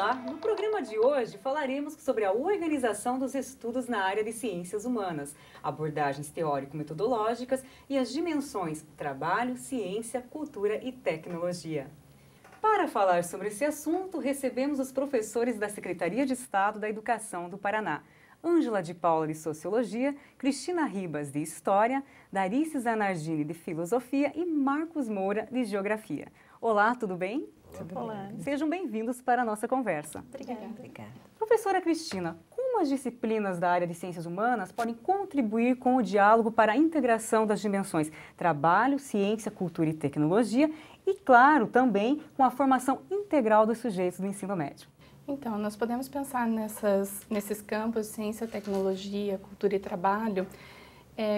Olá! No programa de hoje falaremos sobre a organização dos estudos na área de ciências humanas, abordagens teórico-metodológicas e as dimensões trabalho, ciência, cultura e tecnologia. Para falar sobre esse assunto, recebemos os professores da Secretaria de Estado da Educação do Paraná, Ângela de Paula de Sociologia, Cristina Ribas de História, Darice Zanardini de Filosofia e Marcos Moura de Geografia. Olá, tudo bem? Olá. Sejam bem-vindos para a nossa conversa. Obrigada. Professora Cristina, como as disciplinas da área de ciências humanas podem contribuir com o diálogo para a integração das dimensões trabalho, ciência, cultura e tecnologia e, claro, também com a formação integral dos sujeitos do ensino médio? Então, nós podemos pensar nesses campos, ciência, tecnologia, cultura e trabalho,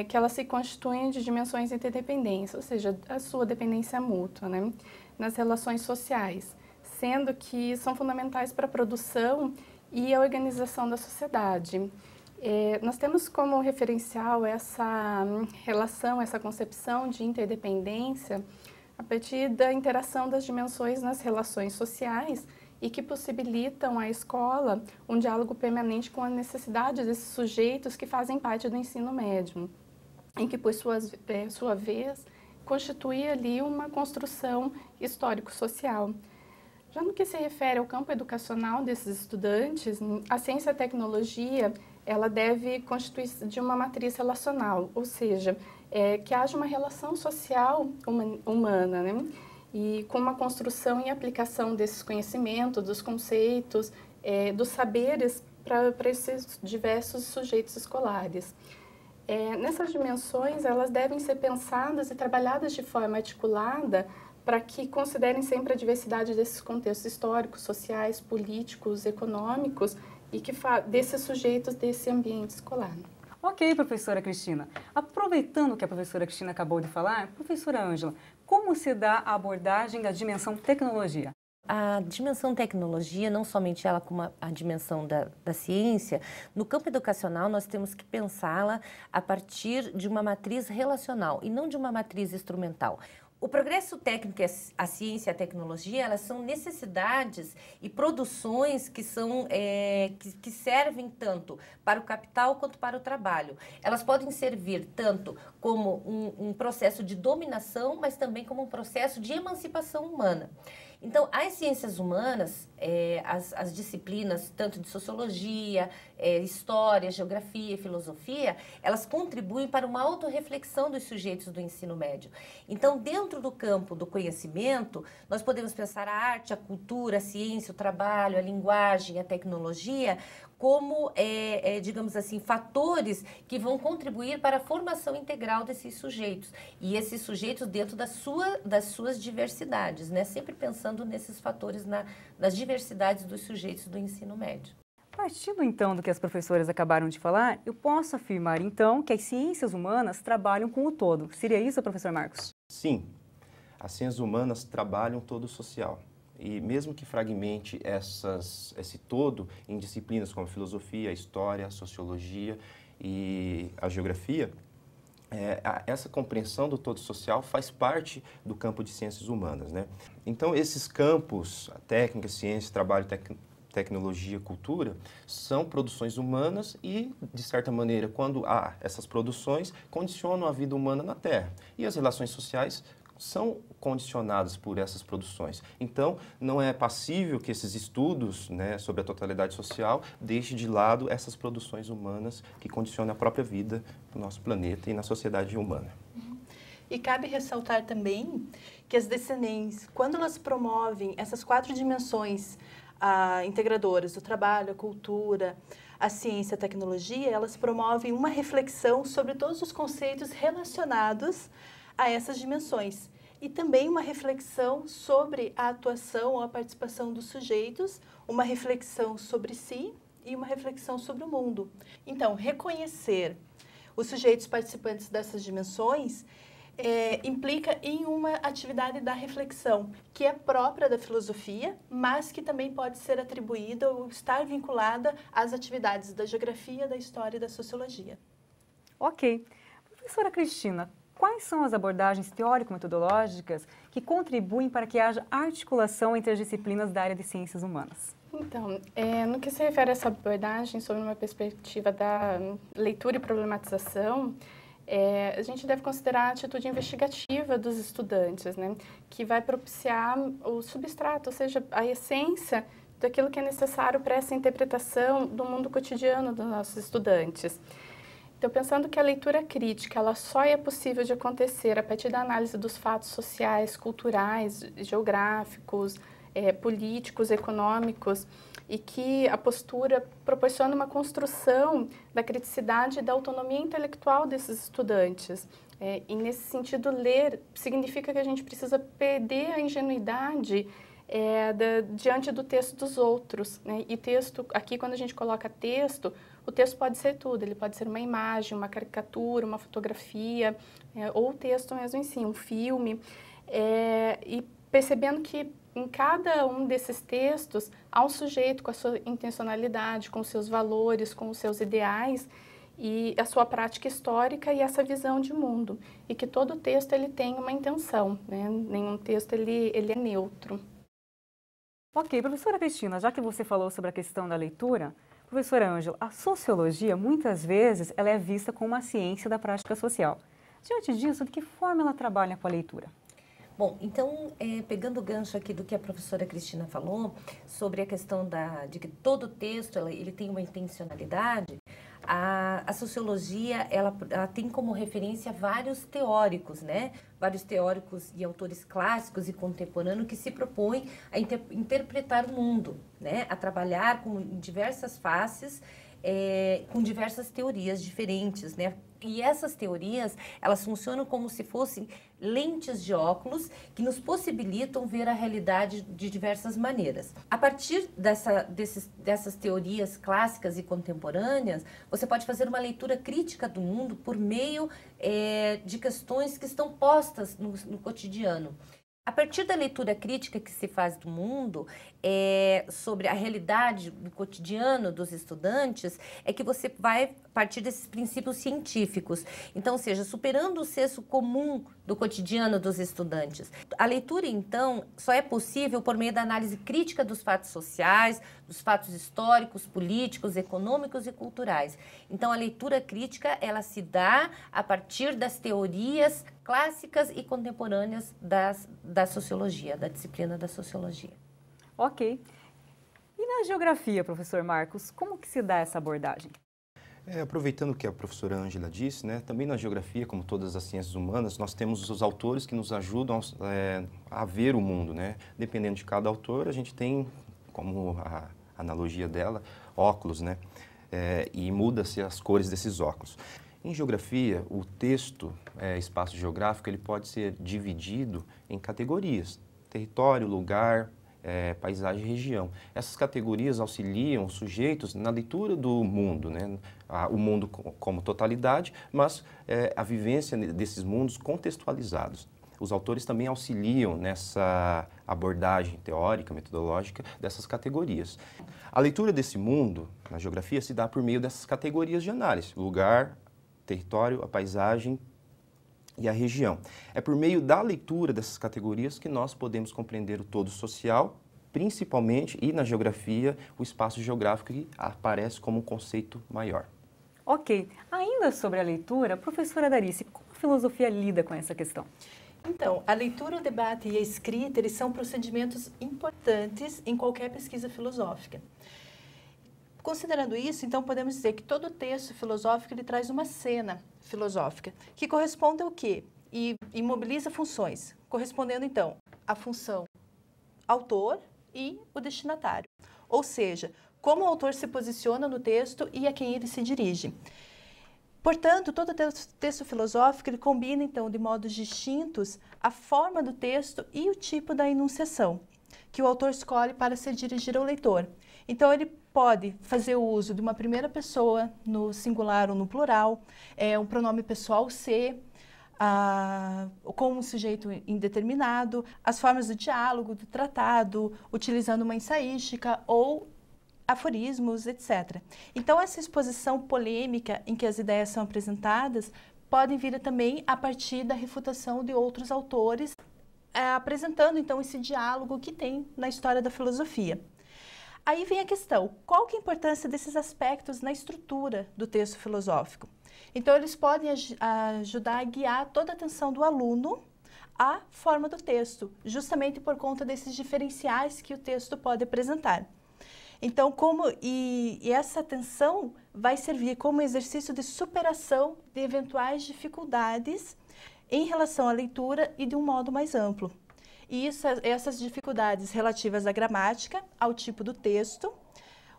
que elas se constituem de dimensões de interdependência, ou seja, a sua dependência mútua, né? Nas relações sociais, sendo que são fundamentais para a produção e a organização da sociedade. Nós temos como referencial essa relação, essa concepção de interdependência a partir da interação das dimensões nas relações sociais e que possibilitam à escola um diálogo permanente com a necessidade desses sujeitos que fazem parte do ensino médio, em que, por sua vez, constitui ali uma construção histórico-social. Já no que se refere ao campo educacional desses estudantes, a ciência e a tecnologia, ela deve constituir-se de uma matriz relacional, ou seja, que haja uma relação social humana, né? E com uma construção e aplicação desses conhecimentos, dos conceitos, dos saberes para esses diversos sujeitos escolares. Nessas dimensões, elas devem ser pensadas e trabalhadas de forma articulada para que considerem sempre a diversidade desses contextos históricos, sociais, políticos, econômicos e que desses sujeitos desse ambiente escolar. Ok, professora Cristina. Aproveitando o que a professora Cristina acabou de falar, professora Ângela, como se dá a abordagem da dimensão tecnologia? A dimensão tecnologia, não somente ela como a dimensão da ciência, no campo educacional nós temos que pensá-la a partir de uma matriz relacional e não de uma matriz instrumental. O progresso técnico, a ciência e a tecnologia, elas são necessidades e produções que servem tanto para o capital quanto para o trabalho. Elas podem servir tanto como um processo de dominação, mas também como um processo de emancipação humana. Então, as ciências humanas, as disciplinas tanto de sociologia, história, geografia e filosofia, elas contribuem para uma autorreflexão dos sujeitos do ensino médio. Então, dentro do campo do conhecimento, nós podemos pensar a arte, a cultura, a ciência, o trabalho, a linguagem, a tecnologia, como, digamos assim, fatores que vão contribuir para a formação integral desses sujeitos. E esses sujeitos dentro das suas diversidades, né? Sempre pensando nesses fatores, nas diversidades dos sujeitos do ensino médio. Partindo então do que as professoras acabaram de falar, eu posso afirmar então que as ciências humanas trabalham com o todo. Seria isso, professor Marcos? Sim, as ciências humanas trabalham todo o social. E mesmo que fragmente esse todo em disciplinas como a filosofia, a história, a sociologia e a geografia, essa compreensão do todo social faz parte do campo de ciências humanas, né? Então, esses campos, a técnica, ciência, trabalho, tecnologia, cultura, são produções humanas e, de certa maneira, quando há essas produções, condicionam a vida humana na Terra. E as relações sociais são condicionadas por essas produções. Então, não é passível que esses estudos, né, sobre a totalidade social deixem de lado essas produções humanas que condicionam a própria vida no nosso planeta e na sociedade humana. E cabe ressaltar também que as DCNEMs, quando elas promovem essas 4 dimensões integradoras, o trabalho, a cultura, a ciência, a tecnologia, elas promovem uma reflexão sobre todos os conceitos relacionados a essas dimensões. E também uma reflexão sobre a atuação ou a participação dos sujeitos, uma reflexão sobre si e uma reflexão sobre o mundo. Então, reconhecer os sujeitos participantes dessas dimensões implica em uma atividade da reflexão, que é própria da filosofia, mas que também pode ser atribuída ou estar vinculada às atividades da geografia, da história e da sociologia. Ok. Professora Cristina, quais são as abordagens teórico-metodológicas que contribuem para que haja articulação entre as disciplinas da área de ciências humanas? Então, no que se refere a essa abordagem sobre uma perspectiva da leitura e problematização, a gente deve considerar a atitude investigativa dos estudantes, né, que vai propiciar o substrato, ou seja, a essência daquilo que é necessário para essa interpretação do mundo cotidiano dos nossos estudantes. Então, pensando que a leitura crítica ela só é possível de acontecer a partir da análise dos fatos sociais, culturais, geográficos, políticos, econômicos, e que a postura proporciona uma construção da criticidade e da autonomia intelectual desses estudantes. E nesse sentido, ler significa que a gente precisa perder a ingenuidade diante do texto dos outros, né? E texto, aqui quando a gente coloca texto, o texto pode ser tudo, ele pode ser uma imagem, uma caricatura, uma fotografia, ou o texto mesmo em si, um filme, e percebendo que em cada um desses textos há um sujeito com a sua intencionalidade, com os seus valores, com os seus ideais e a sua prática histórica e essa visão de mundo. E que todo texto ele tem uma intenção, né? Nenhum texto ele é neutro. Ok, professora Cristina, já que você falou sobre a questão da leitura, professora Ângela, a sociologia muitas vezes ela é vista como uma ciência da prática social. Diante disso, de que forma ela trabalha com a leitura? Bom, então, pegando o gancho aqui do que a professora Cristina falou, sobre a questão de que todo texto ele tem uma intencionalidade, a sociologia ela tem como referência vários teóricos, né? Vários teóricos e autores clássicos e contemporâneos que se propõem a interpretar o mundo, né? A trabalhar com diversas faces, com diversas teorias diferentes, né? E essas teorias, elas funcionam como se fossem lentes de óculos que nos possibilitam ver a realidade de diversas maneiras. A partir dessas teorias clássicas e contemporâneas, você pode fazer uma leitura crítica do mundo por meio de questões que estão postas no cotidiano. A partir da leitura crítica que se faz do mundo, sobre a realidade do cotidiano dos estudantes, é que você vai partir desses princípios científicos. Então, ou seja, superando o senso comum do cotidiano dos estudantes. A leitura, então, só é possível por meio da análise crítica dos fatos sociais, dos fatos históricos, políticos, econômicos e culturais. Então, a leitura crítica, ela se dá a partir das teorias clássicas e contemporâneas da sociologia, da disciplina da sociologia. Ok. E na geografia, professor Marcos, como que se dá essa abordagem? Aproveitando o que a professora Ângela disse, né, também na geografia, como todas as ciências humanas, nós temos os autores que nos ajudam a ver o mundo, né? Dependendo de cada autor, a gente tem, como a analogia dela, óculos, né? E muda-se as cores desses óculos. Em geografia, o texto, espaço geográfico, ele pode ser dividido em categorias: território, lugar, paisagem e região. Essas categorias auxiliam os sujeitos na leitura do mundo, né? O mundo como totalidade, mas a vivência desses mundos contextualizados. Os autores também auxiliam nessa abordagem teórica, metodológica dessas categorias. A leitura desse mundo, na geografia, se dá por meio dessas categorias de análise: lugar, território, a paisagem e a região. É por meio da leitura dessas categorias que nós podemos compreender o todo social, principalmente, e na geografia, o espaço geográfico que aparece como um conceito maior. Ok. Ainda sobre a leitura, professora Darice, como a filosofia lida com essa questão? Então, a leitura, o debate e a escrita, eles são procedimentos importantes em qualquer pesquisa filosófica. Considerando isso, então, podemos dizer que todo texto filosófico ele traz uma cena filosófica, que corresponde ao quê? E mobiliza funções, correspondendo, então, à função autor e o destinatário. Ou seja, como o autor se posiciona no texto e a quem ele se dirige. Portanto, todo texto filosófico ele combina, então, de modos distintos, a forma do texto e o tipo da enunciação que o autor escolhe para se dirigir ao leitor. Então, ele pode fazer o uso de uma primeira pessoa no singular ou no plural, um pronome pessoal se, com um sujeito indeterminado, as formas do diálogo, do tratado, utilizando uma ensaística ou aforismos, etc. Então, essa exposição polêmica em que as ideias são apresentadas podem vir também a partir da refutação de outros autores, apresentando, então, esse diálogo que tem na história da filosofia. Aí vem a questão, qual que é a importância desses aspectos na estrutura do texto filosófico? Então, eles podem ajudar a guiar toda a atenção do aluno à forma do texto, justamente por conta desses diferenciais que o texto pode apresentar. Então, essa atenção vai servir como exercício de superação de eventuais dificuldades em relação à leitura e de um modo mais amplo. E essas dificuldades relativas à gramática, ao tipo do texto,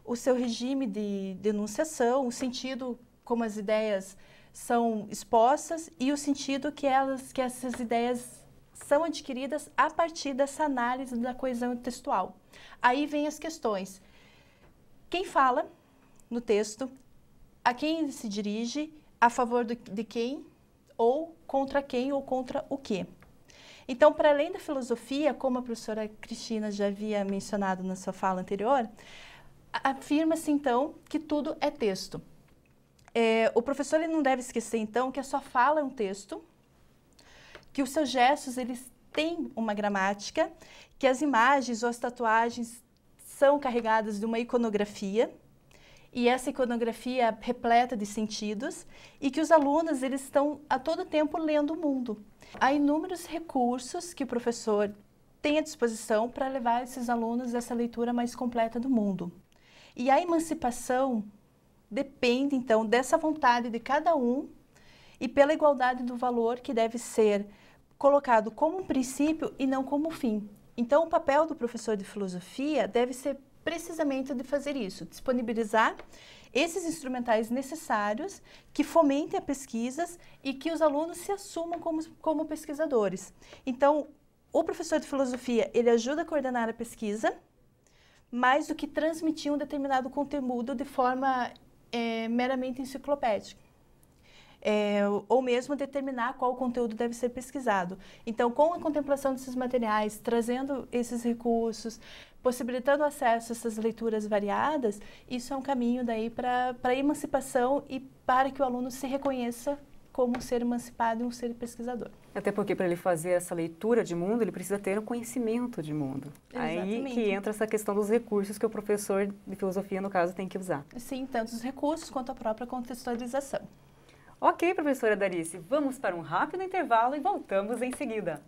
o seu regime de enunciação, o sentido como as ideias são expostas e o sentido que essas ideias são adquiridas a partir dessa análise da coesão textual. Aí vem as questões. Quem fala no texto, a quem ele se dirige, a favor de quem, ou contra o quê. Então, para além da filosofia, como a professora Cristina já havia mencionado na sua fala anterior, afirma-se, então, que tudo é texto. O professor ele não deve esquecer, então, que a sua fala é um texto, que os seus gestos eles têm uma gramática, que as imagens ou as tatuagens são carregadas de uma iconografia, e essa iconografia é repleta de sentidos, e que os alunos eles estão a todo tempo lendo o mundo. Há inúmeros recursos que o professor tem à disposição para levar esses alunos a essa leitura mais completa do mundo. E a emancipação depende, então, dessa vontade de cada um e pela igualdade do valor que deve ser colocado como um princípio e não como um fim. Então, o papel do professor de filosofia deve ser precisamente o de fazer isso, disponibilizar esses instrumentais necessários que fomentem a pesquisas e que os alunos se assumam como pesquisadores. Então, o professor de filosofia, ele ajuda a coordenar a pesquisa, mais do que transmitir um determinado conteúdo de forma meramente enciclopédica. Ou mesmo determinar qual conteúdo deve ser pesquisado. Então, com a contemplação desses materiais, trazendo esses recursos, possibilitando acesso a essas leituras variadas, isso é um caminho daí para a emancipação e para que o aluno se reconheça como um ser emancipado e um ser pesquisador. Até porque para ele fazer essa leitura de mundo, ele precisa ter um conhecimento de mundo. Exatamente. Aí que entra essa questão dos recursos que o professor de filosofia, no caso, tem que usar. Sim, tanto os recursos quanto a própria contextualização. Ok, professora Darice, vamos para um rápido intervalo e voltamos em seguida.